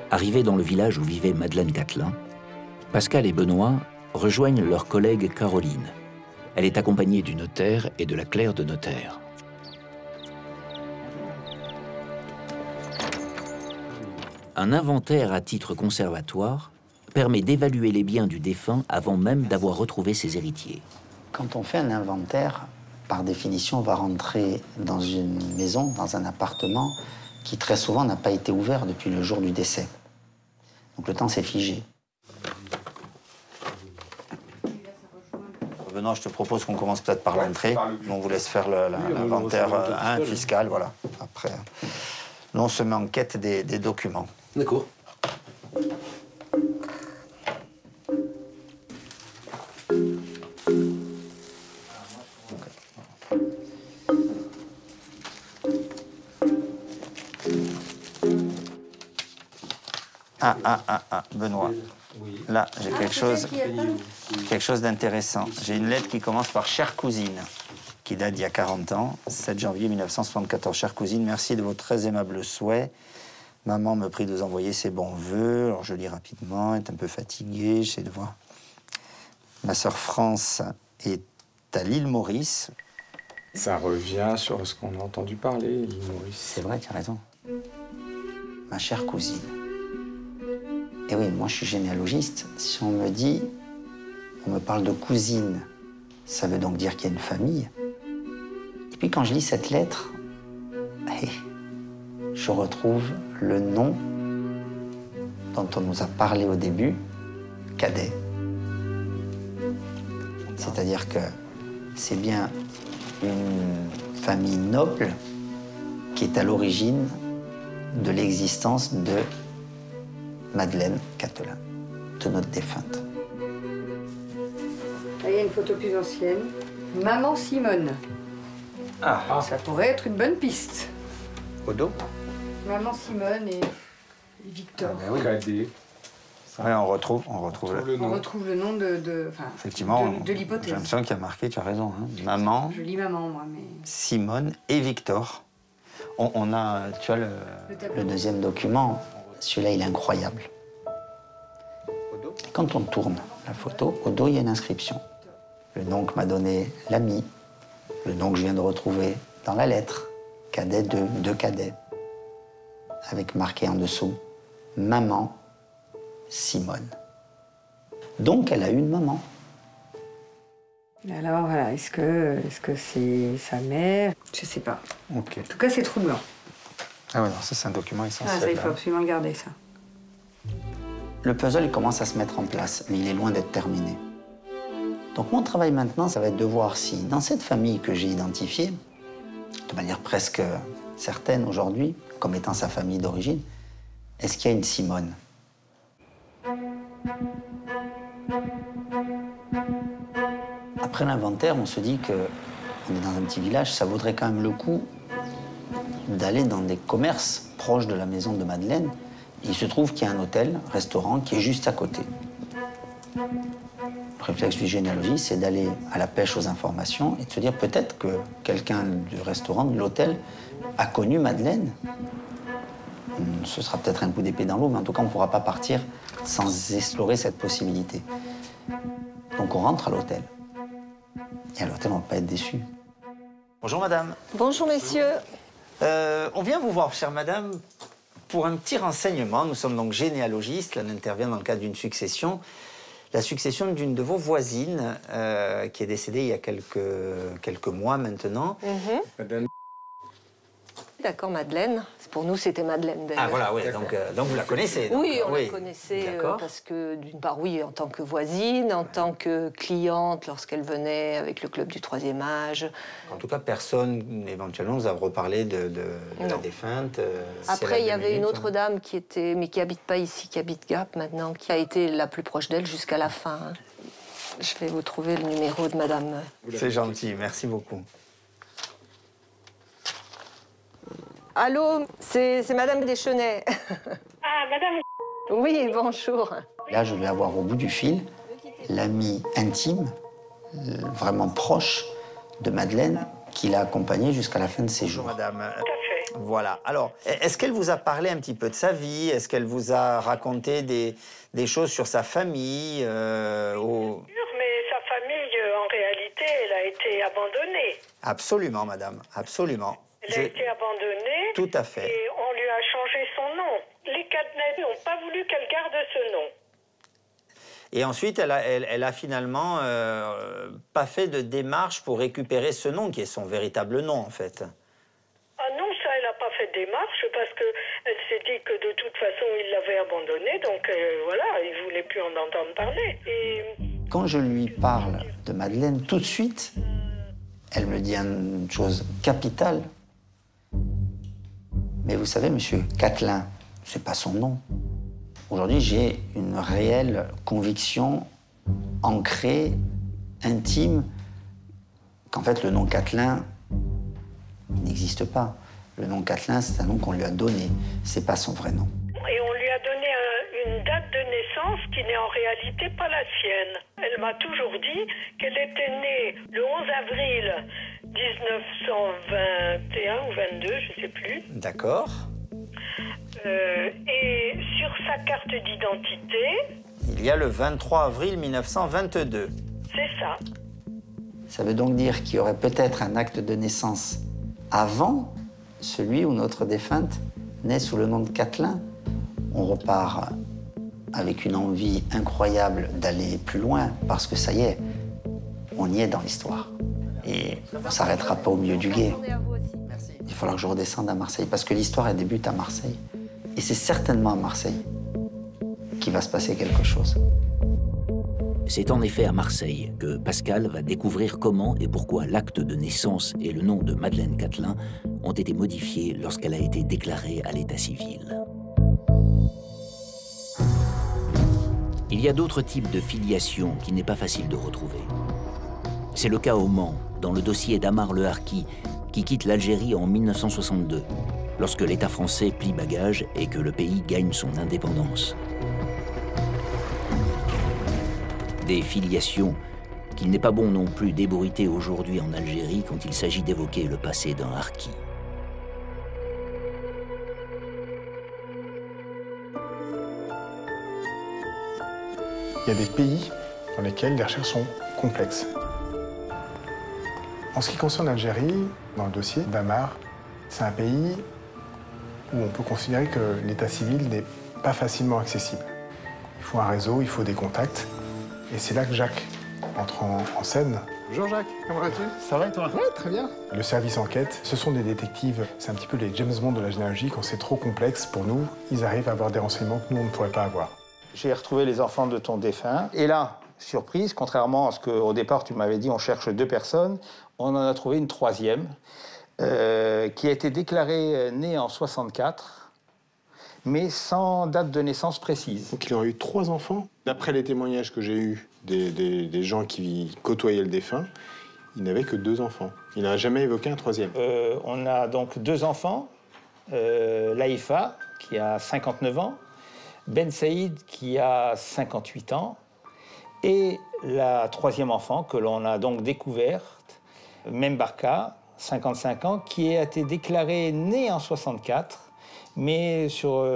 Arrivés dans le village où vivait Madeleine Catelin, Pascal et Benoît rejoignent leur collègue Caroline. Elle est accompagnée du notaire et de la clerc de notaire. Un inventaire à titre conservatoire permet d'évaluer les biens du défunt avant même d'avoir retrouvé ses héritiers. Quand on fait un inventaire, par définition, va rentrer dans une maison, dans un appartement, qui très souvent n'a pas été ouvert depuis le jour du décès. Donc le temps s'est figé. Benoît, je te propose qu'on commence peut-être par l'entrée. On vous laisse faire l'inventaire fiscal, voilà. Après, nous, on se met en quête des documents. D'accord. Benoît. Là, j'ai quelque chose d'intéressant. J'ai une lettre qui commence par « Chère cousine », qui date d'il y a 40 ans, 7 janvier 1974. « Chère cousine, merci de vos très aimables souhaits. Maman me prie de vous envoyer ses bons vœux. » Alors, je lis rapidement, elle est un peu fatiguée, j'essaie de voir. Ma sœur France est à l'île Maurice. Ça revient sur ce qu'on a entendu parler, l'île Maurice. C'est vrai, tu as raison. Ma chère cousine. Et oui, moi je suis généalogiste. Si on me dit, on me parle de cousine, ça veut donc dire qu'il y a une famille. Et puis quand je lis cette lettre, je retrouve le nom dont on nous a parlé au début, Cadet. C'est-à-dire que c'est bien une famille noble qui est à l'origine de l'existence de Madeleine Catelin, de notre défunte. Là, il y a une photo plus ancienne. Maman Simone. Ah. Ça pourrait être une bonne piste. Au dos. Maman Simone et Victor. Oui, on retrouve le nom. On retrouve le nom Effectivement, de l'hypothèse. j'ai l'impression qu'il y a marqué, tu as raison, hein. Maman, Je lis maman, moi, mais... Simone et Victor. On a, tu as le deuxième document. Celui-là, il est incroyable. Et quand on tourne la photo, au dos, il y a une inscription. Le nom que m'a donné l'ami, le nom que je viens de retrouver dans la lettre, Cadet 2 Cadet, avec marqué en dessous, Maman Simone. Donc, elle a eu une maman. Alors, voilà, est-ce que c'est sa mère? Je sais pas. Ok. En tout cas, c'est troublant. Ah ouais, non, ça c'est un document essentiel. Ah, ça, il faut absolument le garder, ça. Le puzzle, il commence à se mettre en place, mais il est loin d'être terminé. Donc mon travail maintenant, ça va être de voir si, dans cette famille que j'ai identifiée, de manière presque certaine aujourd'hui, comme étant sa famille d'origine, est-ce qu'il y a une Simone? Après l'inventaire, on se dit qu'on est dans un petit village, ça vaudrait quand même le coup d'aller dans des commerces proches de la maison de Madeleine. Il se trouve qu'il y a un hôtel, restaurant, qui est juste à côté. Le réflexe du généalogiste, c'est d'aller à la pêche aux informations et de se dire peut-être que quelqu'un du restaurant, de l'hôtel, a connu Madeleine. Ce sera peut-être un coup d'épée dans l'eau, mais en tout cas, on ne pourra pas partir sans explorer cette possibilité. Donc on rentre à l'hôtel. Et à l'hôtel, on ne va pas être déçu. Bonjour madame. Bonjour messieurs. On vient vous voir, chère madame, pour un petit renseignement. Nous sommes donc généalogistes. Là, on intervient dans le cadre d'une succession. La succession d'une de vos voisines qui est décédée il y a quelques mois maintenant. Madame. D'accord, Madeleine. Pour nous, c'était Madeleine, d'ailleurs. Ah, voilà, oui. Donc vous la connaissez. Donc, oui, on la connaissait parce que, d'une part, oui, en tant que voisine, en tant que cliente, lorsqu'elle venait avec le club du 3e âge. En tout cas, personne, éventuellement, nous a reparlé de la défunte. Après, il y avait une autre dame qui était, mais qui habite pas ici, qui habite Gap maintenant, qui a été la plus proche d'elle jusqu'à la fin. Je vais vous trouver le numéro de madame. C'est gentil, merci beaucoup. Allô, c'est madame Deschenets. Ah, madame. Oui, bonjour. Là, je vais avoir au bout du fil l'ami intime, vraiment proche de Madeleine, qui l'a accompagnée jusqu'à la fin de ses jours. Madame. Tout à fait. Voilà. Alors, est-ce qu'elle vous a parlé un petit peu de sa vie? Est-ce qu'elle vous a raconté des choses sur sa famille Mais sa famille, en réalité, elle a été abandonnée. Absolument, madame, absolument. Elle a été abandonnée. Tout à fait. Et on lui a changé son nom. Les Cadenet n'ont pas voulu qu'elle garde ce nom. Et ensuite, elle a finalement pas fait de démarche pour récupérer ce nom, qui est son véritable nom, en fait. Ah non, ça, elle n'a pas fait de démarche, parce qu'elle s'est dit que de toute façon, il l'avait abandonnée, donc voilà, il ne voulait plus en entendre parler. Et... Quand je lui parle de Madeleine, tout de suite, elle me dit une chose capitale. Mais vous savez, monsieur, Catelin, c'est pas son nom. Aujourd'hui, j'ai une réelle conviction ancrée, intime, qu'en fait, le nom Catelin n'existe pas. Le nom Catelin, c'est un nom qu'on lui a donné. C'est pas son vrai nom. Et on lui a donné une date de naissance qui n'est en réalité pas la sienne. Elle m'a toujours dit qu'elle était née le 11 avril 1921 ou 22, je ne sais plus. D'accord. Et sur sa carte d'identité... Il y a le 23 avril 1922. C'est ça. Ça veut donc dire qu'il y aurait peut-être un acte de naissance avant celui où notre défunte naît sous le nom de Catelin. On repart avec une envie incroyable d'aller plus loin, parce que ça y est, on y est dans l'histoire. Et on ne s'arrêtera pas au milieu du gué. Il va falloir que je redescende à Marseille, parce que l'histoire, elle débute à Marseille. Et c'est certainement à Marseille qu'il va se passer quelque chose. C'est en effet à Marseille que Pascal va découvrir comment et pourquoi l'acte de naissance et le nom de Madeleine Catelin ont été modifiés lorsqu'elle a été déclarée à l'état civil. Il y a d'autres types de filiation qu'il n'est pas facile de retrouver. C'est le cas au Mans, dans le dossier d'Amar Le Harki, qui quitte l'Algérie en 1962, lorsque l'État français plie bagage et que le pays gagne son indépendance. Des filiations qu'il n'est pas bon non plus d'ébouriter aujourd'hui en Algérie quand il s'agit d'évoquer le passé d'un harki. Il y a des pays dans lesquels les recherches sont complexes. En ce qui concerne l'Algérie, dans le dossier d'Amar, c'est un pays où on peut considérer que l'état civil n'est pas facilement accessible. Il faut un réseau, il faut des contacts. Et c'est là que Jacques entre en scène. Bonjour Jacques, comment vas-tu? Ça va et toi? Ouais, très bien. Le service enquête, ce sont des détectives. C'est un petit peu les James Bond de la généalogie. Quand c'est trop complexe pour nous, ils arrivent à avoir des renseignements que nous, on ne pourrait pas avoir. J'ai retrouvé les enfants de ton défunt. Et là, surprise, contrairement à ce qu'au départ tu m'avais dit, on cherche 2 personnes, on en a trouvé une 3e qui a été déclarée née en 64, mais sans date de naissance précise. Donc il aurait eu 3 enfants. D'après les témoignages que j'ai eus des gens qui côtoyaient le défunt, il n'avait que 2 enfants. Il n'a jamais évoqué un 3e. On a donc 2 enfants, Laïfa, qui a 59 ans, Ben Saïd, qui a 58 ans, et la 3e enfant que l'on a donc découverte, Membarka, 55 ans, qui a été déclarée née en 64, mais sur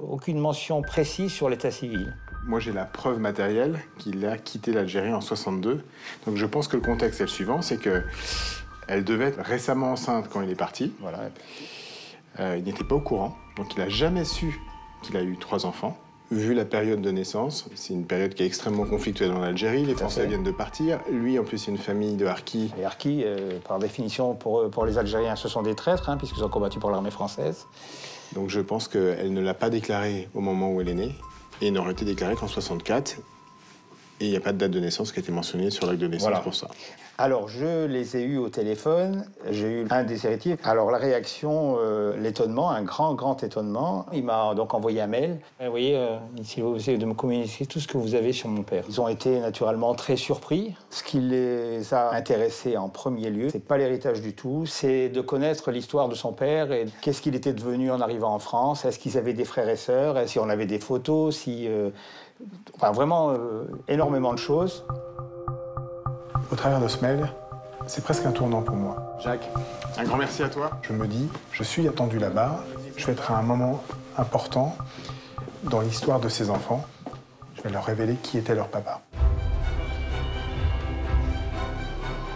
aucune mention précise sur l'état civil. Moi, j'ai la preuve matérielle qu'il a quitté l'Algérie en 62. Donc je pense que le contexte est le suivant, c'est qu'elle devait être récemment enceinte quand il est parti. Voilà. Il n'était pas au courant, donc il n'a jamais su qu'il a eu 3 enfants. Vu la période de naissance, c'est une période qui est extrêmement conflictuelle en Algérie. Les Français viennent de partir. Lui, en plus, c'est une famille de harkis. Les harkis, par définition, pour les Algériens, ce sont des traîtres, hein, puisqu'ils ont combattu pour l'armée française. Donc je pense qu'elle ne l'a pas déclaré au moment où elle est née. Et n'aurait été déclarée qu'en 64. Et il n'y a pas de date de naissance qui a été mentionnée sur l'acte de naissance pour ça. Alors, je les ai eus au téléphone. J'ai eu un des héritiers. Alors, la réaction, l'étonnement, un grand étonnement. Il m'a donc envoyé un mail. Vous voyez, si vous essayez de me communiquer tout ce que vous avez sur mon père. Ils ont été naturellement très surpris. Ce qui les a intéressés en premier lieu, c'est pas l'héritage du tout, c'est de connaître l'histoire de son père et qu'est-ce qu'il était devenu en arrivant en France. Est-ce qu'ils avaient des frères et sœurs? Si on avait des photos, si... Enfin, vraiment, énormément de choses. Au travers de ce mail, c'est presque un tournant pour moi. Jacques, un grand merci à toi. Je me dis, je suis attendu là-bas, je vais être à un moment important dans l'histoire de ces enfants. Je vais leur révéler qui était leur papa.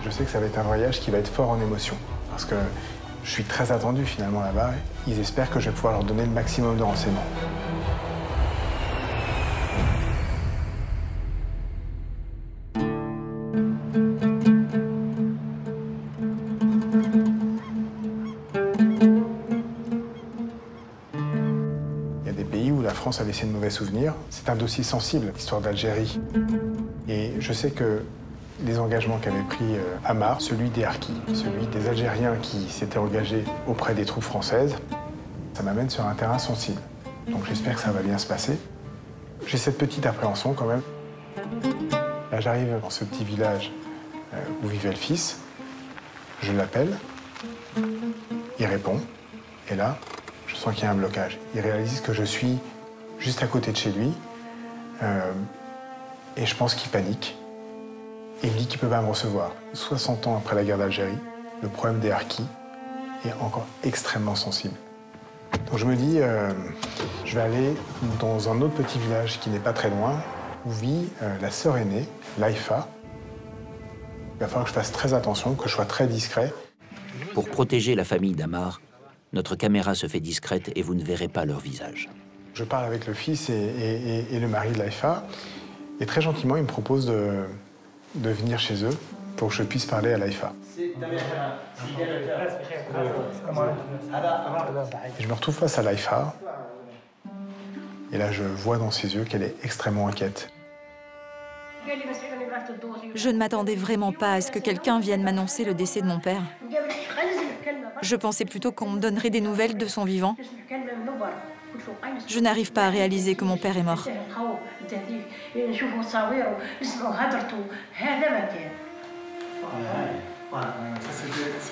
Je sais que ça va être un voyage qui va être fort en émotion, parce que je suis très attendu finalement là-bas. Ils espèrent que je vais pouvoir leur donner le maximum de renseignements. France a laissé de mauvais souvenirs. C'est un dossier sensible, l'histoire d'Algérie. Et je sais que les engagements qu'avait pris Ammar, celui des harkis, celui des Algériens qui s'étaient engagés auprès des troupes françaises, ça m'amène sur un terrain sensible. Donc j'espère que ça va bien se passer. J'ai cette petite appréhension quand même. Là, j'arrive dans ce petit village où vivait le fils. Je l'appelle. Il répond. Et là, je sens qu'il y a un blocage. Il réalise que je suis juste à côté de chez lui. Et je pense qu'il panique. Et il me dit qu'il ne peut pas me recevoir. 60 ans après la guerre d'Algérie, le problème des harkis est encore extrêmement sensible. Donc je me dis, je vais aller dans un autre petit village qui n'est pas très loin, où vit la sœur aînée, Laïfa. Il va falloir que je fasse très attention, que je sois très discret. Pour protéger la famille d'Ammar, notre caméra se fait discrète et vous ne verrez pas leur visage. Je parle avec le fils et le mari de Laïfa, et très gentiment, ils me proposent de venir chez eux pour que je puisse parler à Laïfa. Et je me retrouve face à Laïfa, et là, je vois dans ses yeux qu'elle est extrêmement inquiète. Je ne m'attendais vraiment pas à ce que quelqu'un vienne m'annoncer le décès de mon père. Je pensais plutôt qu'on me donnerait des nouvelles de son vivant. Je n'arrive pas à réaliser que mon père est mort. C'est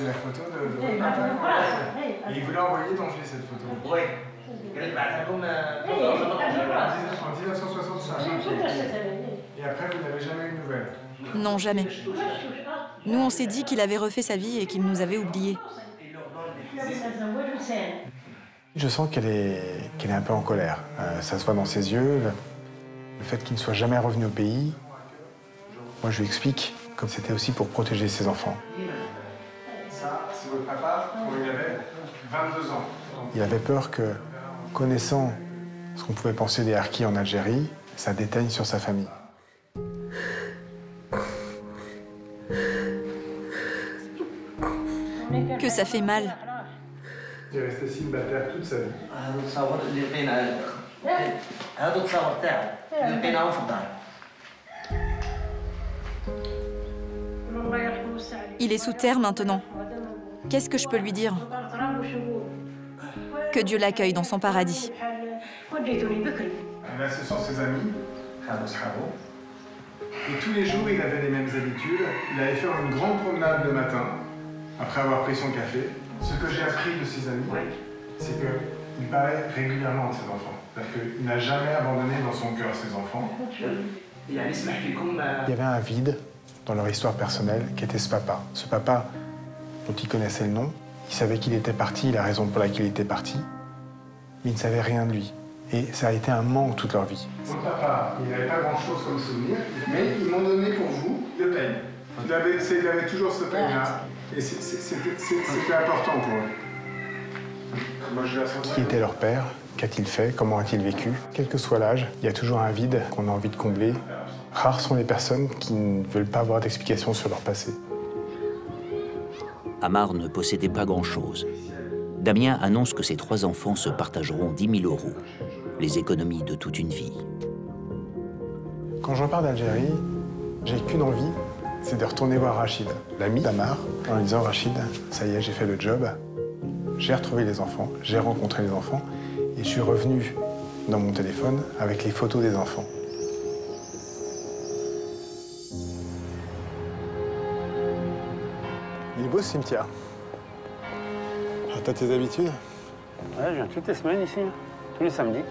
la photo de mon père. Et il voulait envoyer d'Angers cette photo. Oui. En 1965. Et après, vous n'avez jamais eu de nouvelles? Non, jamais. Nous, on s'est dit qu'il avait refait sa vie et qu'il nous avait oubliés. Je sens qu'elle est un peu en colère. Ça se voit dans ses yeux. Le fait qu'il ne soit jamais revenu au pays, moi, je lui explique que c'était aussi pour protéger ses enfants. Ça, c'est votre papa quand il avait 22 ans. Il avait peur que, connaissant ce qu'on pouvait penser des harkis en Algérie, ça déteigne sur sa famille. Que ça fait mal. Il est resté célibataire toute sa vie. Il est sous terre maintenant. Qu'est-ce que je peux lui dire? Que Dieu l'accueille dans son paradis. Là, ce sont ses amis. Et tous les jours, il avait les mêmes habitudes. Il allait faire une grande promenade le matin, après avoir pris son café. Ce que j'ai appris de ses amis, c'est qu'il parlait régulièrement de ses enfants. C'est-à-dire qu'il n'a jamais abandonné dans son cœur ses enfants. Il y avait un vide dans leur histoire personnelle qui était ce papa. Ce papa dont il connaissait le nom, il savait qu'il était parti, la raison pour laquelle il était parti, mais il ne savait rien de lui. Et ça a été un manque toute leur vie. Mon papa, il n'avait pas grand-chose comme souvenir, mais ils m'ont donné pour vous le peigne. Il avait toujours ce peigne-là, et c'était important pour eux. Moi, je l'ai senti. Qui était leur père? Qu'a-t-il fait? Comment a-t-il vécu? Quel que soit l'âge, il y a toujours un vide qu'on a envie de combler. Rares sont les personnes qui ne veulent pas avoir d'explication sur leur passé. Ammar ne possédait pas grand-chose. Damien annonce que ses 3 enfants se partageront 10 000 €, les économies de toute une vie. Quand je repars d'Algérie, j'ai qu'une envie, c'est de retourner voir Rachid, l'ami d'Ammar, en lui disant « Rachid, ça y est, j'ai fait le job, j'ai retrouvé les enfants, j'ai rencontré les enfants, et je suis revenu dans mon téléphone avec les photos des enfants. » Il est beau ce cimetière. Ah, t'as tes habitudes? Ouais, je viens toutes les semaines ici, tous les samedis.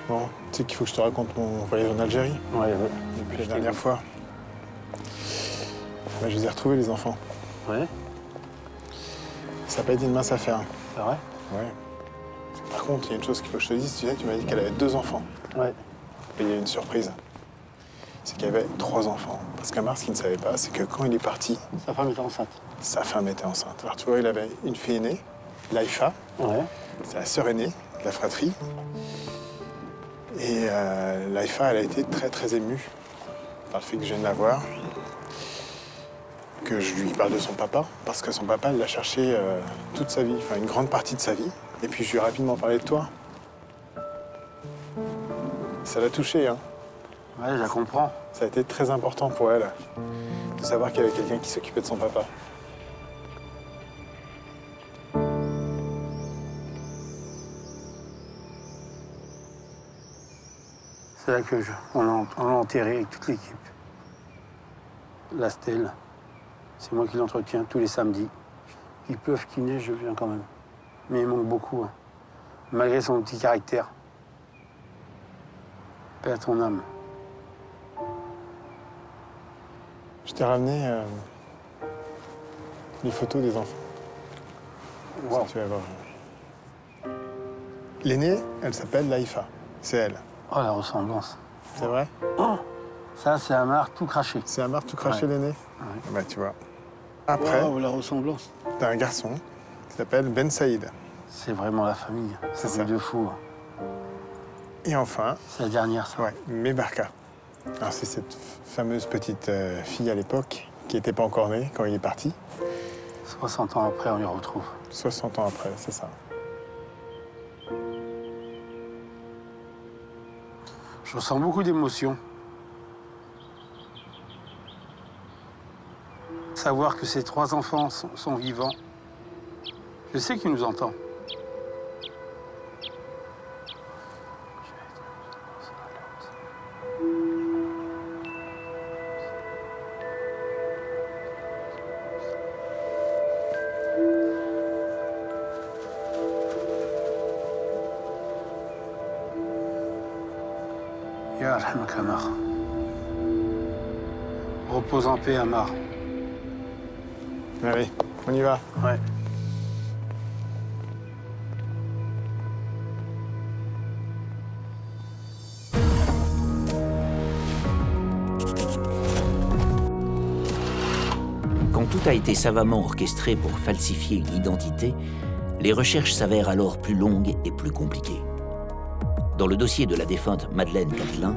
Bon, tu sais qu'il faut que je te raconte mon voyage en Algérie. Ouais, depuis la dernière fois. Bah, je les ai retrouvés, les enfants. Ouais. Ça n'a pas été une mince affaire. C'est vrai? Ouais. Par contre, il y a une chose qu'il faut que je te dise. Tu sais, tu m'as dit qu'elle avait 2 enfants. Ouais. Et il y a une surprise. C'est qu'il y avait 3 enfants. Parce qu'Ammar, ce qu'il ne savait pas, c'est que quand il est parti... Sa femme était enceinte. Sa femme était enceinte. Alors tu vois, il avait une fille aînée, Laïfa. Ouais. C'est la sœur aînée de la fratrie. Et Laïfa, elle a été très très émue par le fait que je vienne la voir. que je lui parle de son papa, parce que son papa, il l'a cherché toute sa vie, enfin une grande partie de sa vie. Et puis je lui ai rapidement parlé de toi. Ça l'a touchée, hein. Ouais, je la comprends. Ça a été très important pour elle de savoir qu'il y avait quelqu'un qui s'occupait de son papa. C'est là que on l'a enterré avec toute l'équipe. La stèle, c'est moi qui l'entretiens tous les samedis. Qu'il pleuve, qu'il neige, je viens quand même. Mais il manque beaucoup, hein. Malgré son petit caractère. Paix à ton âme. Je t'ai ramené les photos des enfants. Wow. Si tu vas voir. L'aînée, elle s'appelle Laïfa. C'est elle. Oh, la ressemblance. C'est vrai? Oh, ça, c'est Amar tout craché. C'est Amar tout craché, ouais. l'aîné? Ouais. Bah, tu vois. Après, wow, la ressemblance. T'as un garçon qui s'appelle Ben Saïd. C'est vraiment la famille. C'est ça. ça. De fou. Et enfin... C'est la dernière, ça. Ouais, Mebarka. Alors, c'est cette fameuse petite fille à l'époque qui n'était pas encore née quand il est parti. 60 ans après, on les retrouve. 60 ans après, c'est ça. Je ressens beaucoup d'émotions. Savoir que ces 3 enfants sont vivants, je sais qu'il nous entend. Ya Rahmak Amar. Repose en paix, Amar. Allez, on y va. Ouais. Quand tout a été savamment orchestré pour falsifier une identité, les recherches s'avèrent alors plus longues et plus compliquées. Dans le dossier de la défunte Madeleine Catelin,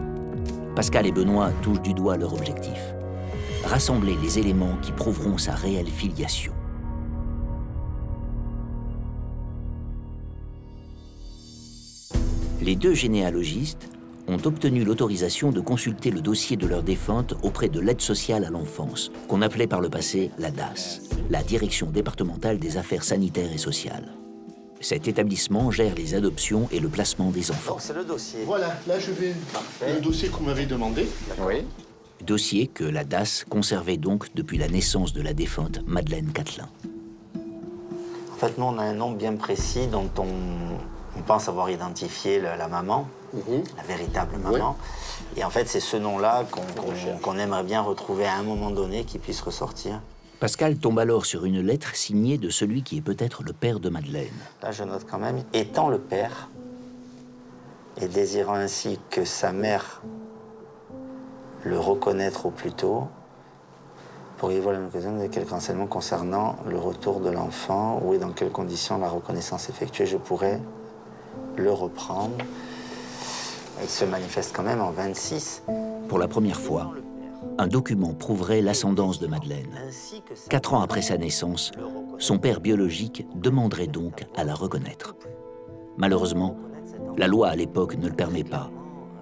Pascal et Benoît touchent du doigt leur objectif: rassembler les éléments qui prouveront sa réelle filiation. Les 2 généalogistes ont obtenu l'autorisation de consulter le dossier de leur défunte auprès de l'aide sociale à l'enfance, qu'on appelait par le passé la DAS, la Direction départementale des affaires sanitaires et sociales. Cet établissement gère les adoptions et le placement des enfants. C'est le dossier. Voilà, là je vais... Le dossier qu'on m'avait demandé. Oui. Dossier que la DAS conservait donc depuis la naissance de la défunte Madeleine Catelin. En fait, nous, on a un nom bien précis dont on pense avoir identifié la maman, la véritable maman. Et en fait, c'est ce nom-là qu'on aimerait bien retrouver à un moment donné, qui puisse ressortir. Pascal tombe alors sur une lettre signée de celui qui est peut-être le père de Madeleine. Là, je note quand même, étant le père, et désirant ainsi que sa mère le reconnaître au plus tôt, pourriez-vous à l'occasion de quelques renseignements concernant le retour de l'enfant, ou et dans quelles conditions la reconnaissance effectuée, je pourrais le reprendre. Il se manifeste quand même en 26. Pour la première fois, un document prouverait l'ascendance de Madeleine. 4 ans après sa naissance, son père biologique demanderait donc à la reconnaître. Malheureusement, la loi à l'époque ne le permet pas,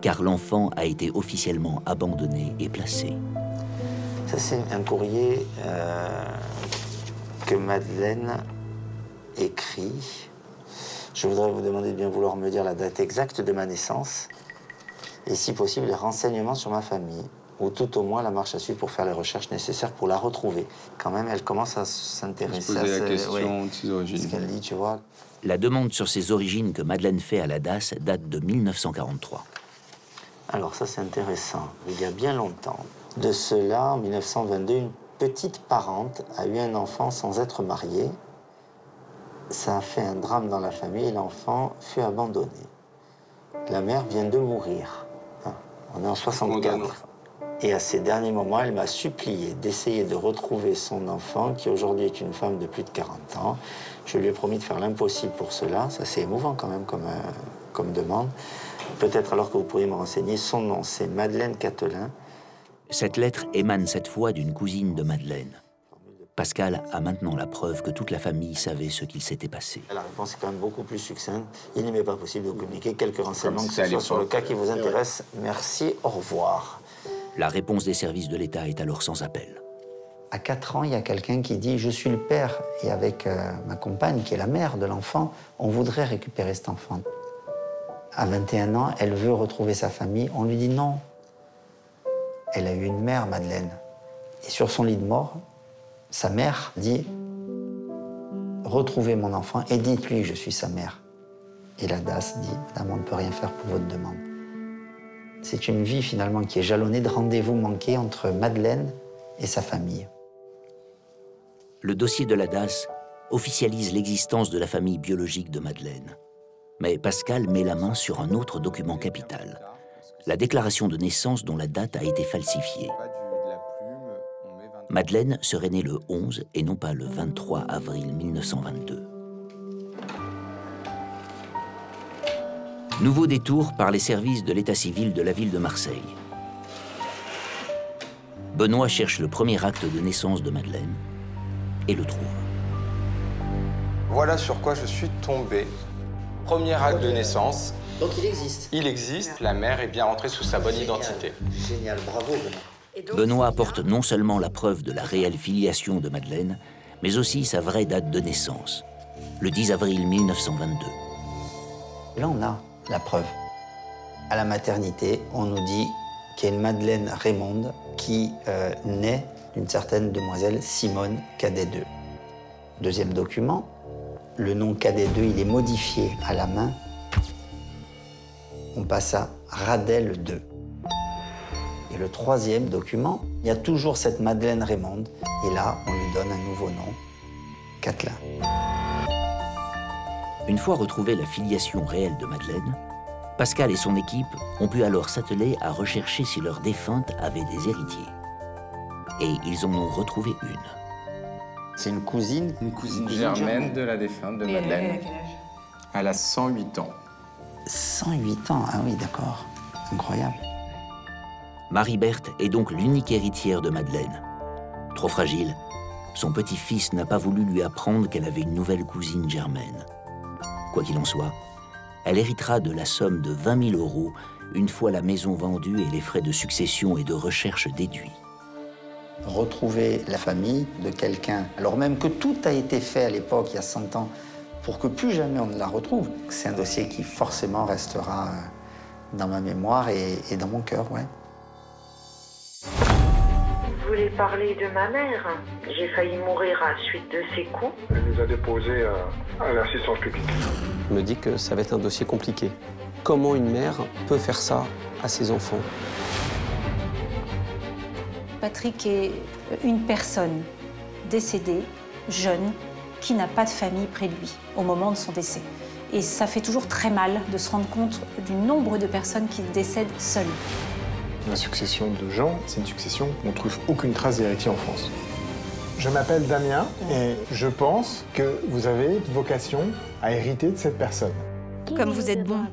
car l'enfant a été officiellement abandonné et placé. Ça, c'est un courrier que Madeleine écrit. Je voudrais vous demander de bien vouloir me dire la date exacte de ma naissance et, si possible, les renseignements sur ma famille, ou tout au moins la marche à suivre pour faire les recherches nécessaires pour la retrouver. Quand même, elle commence à s'intéresser à la question de ses origines. Ce qu'elle dit, tu vois. La demande sur ses origines que Madeleine fait à la DAS date de 1943. Alors ça, c'est intéressant. Il y a bien longtemps. De cela, en 1922, une petite parente a eu un enfant sans être mariée. Ça a fait un drame dans la famille et l'enfant fut abandonné. La mère vient de mourir. On est en 64. Et à ces derniers moments, elle m'a supplié d'essayer de retrouver son enfant, qui aujourd'hui est une femme de plus de 40 ans. Je lui ai promis de faire l'impossible pour cela. Ça, c'est émouvant quand même comme demande. Peut-être alors que vous pourriez me renseigner. Son nom, c'est Madeleine Catelin. Cette lettre émane cette fois d'une cousine de Madeleine. Pascal a maintenant la preuve que toute la famille savait ce qu'il s'était passé. La réponse est quand même beaucoup plus succincte. Il n'est pas possible de communiquer quelques renseignements que ce soit sur le cas qui vous intéresse. Merci, au revoir. La réponse des services de l'État est alors sans appel. À 4 ans, il y a quelqu'un qui dit « Je suis le père » et avec ma compagne, qui est la mère de l'enfant, on voudrait récupérer cet enfant. À 21 ans, elle veut retrouver sa famille. On lui dit non. Elle a eu une mère, Madeleine. Et sur son lit de mort, sa mère dit « Retrouvez mon enfant et dites-lui que je suis sa mère. » Et la DAS dit « Madame, on ne peut rien faire pour votre demande. » C'est une vie finalement qui est jalonnée de rendez-vous manqués entre Madeleine et sa famille. Le dossier de la DAS officialise l'existence de la famille biologique de Madeleine. Mais Pascal met la main sur un autre document capital, la déclaration de naissance dont la date a été falsifiée. Madeleine serait née le 11 et non pas le 23 avril 1922. Nouveau détour par les services de l'état civil de la ville de Marseille. Benoît cherche le premier acte de naissance de Madeleine et le trouve. Voilà sur quoi je suis tombé. Premier acte de naissance. Donc il existe. Il existe. La mère est bien rentrée sous sa bonne identité. Génial, bravo Benoît. Benoît apporte non seulement la preuve de la réelle filiation de Madeleine, mais aussi sa vraie date de naissance, le 10 avril 1922. Et là, on a la preuve. À la maternité, on nous dit qu'il y a une Madeleine Raymonde qui naît d'une certaine demoiselle Simone Cadet 2. Deuxième document, le nom Cadet 2, il est modifié à la main. On passe à Radel 2. Et le troisième document, il y a toujours cette Madeleine Raymonde. Et là, on lui donne un nouveau nom, Catelin. Une fois retrouvée la filiation réelle de Madeleine, Pascal et son équipe ont pu alors s'atteler à rechercher si leur défunte avait des héritiers. Et ils en ont retrouvé une. C'est une cousine. Une cousine germaine de la défunte de Madeleine. Elle a quel âge? Elle a 108 ans. 108 ans, ah oui, d'accord. Incroyable. Marie-Berthe est donc l'unique héritière de Madeleine. Trop fragile, son petit-fils n'a pas voulu lui apprendre qu'elle avait une nouvelle cousine germaine. Quoi qu'il en soit, elle héritera de la somme de 20 000 € une fois la maison vendue et les frais de succession et de recherche déduits. Retrouver la famille de quelqu'un, alors même que tout a été fait à l'époque, il y a 100 ans, pour que plus jamais on ne la retrouve, c'est un dossier qui forcément restera dans ma mémoire et dans mon cœur, ouais. Vous voulez parler de ma mère? J'ai failli mourir à la suite de ses coups. Elle nous a déposé à l'assistance publique. Je me dis que ça va être un dossier compliqué. Comment une mère peut faire ça à ses enfants? Patrick est une personne décédée, jeune, qui n'a pas de famille près de lui au moment de son décès. Et ça fait toujours très mal de se rendre compte du nombre de personnes qui décèdent seules. La succession de gens, c'est une succession où on ne trouve aucune trace d'héritier en France. Je m'appelle Damien et je pense que vous avez vocation à hériter de cette personne. Comme vous êtes bon.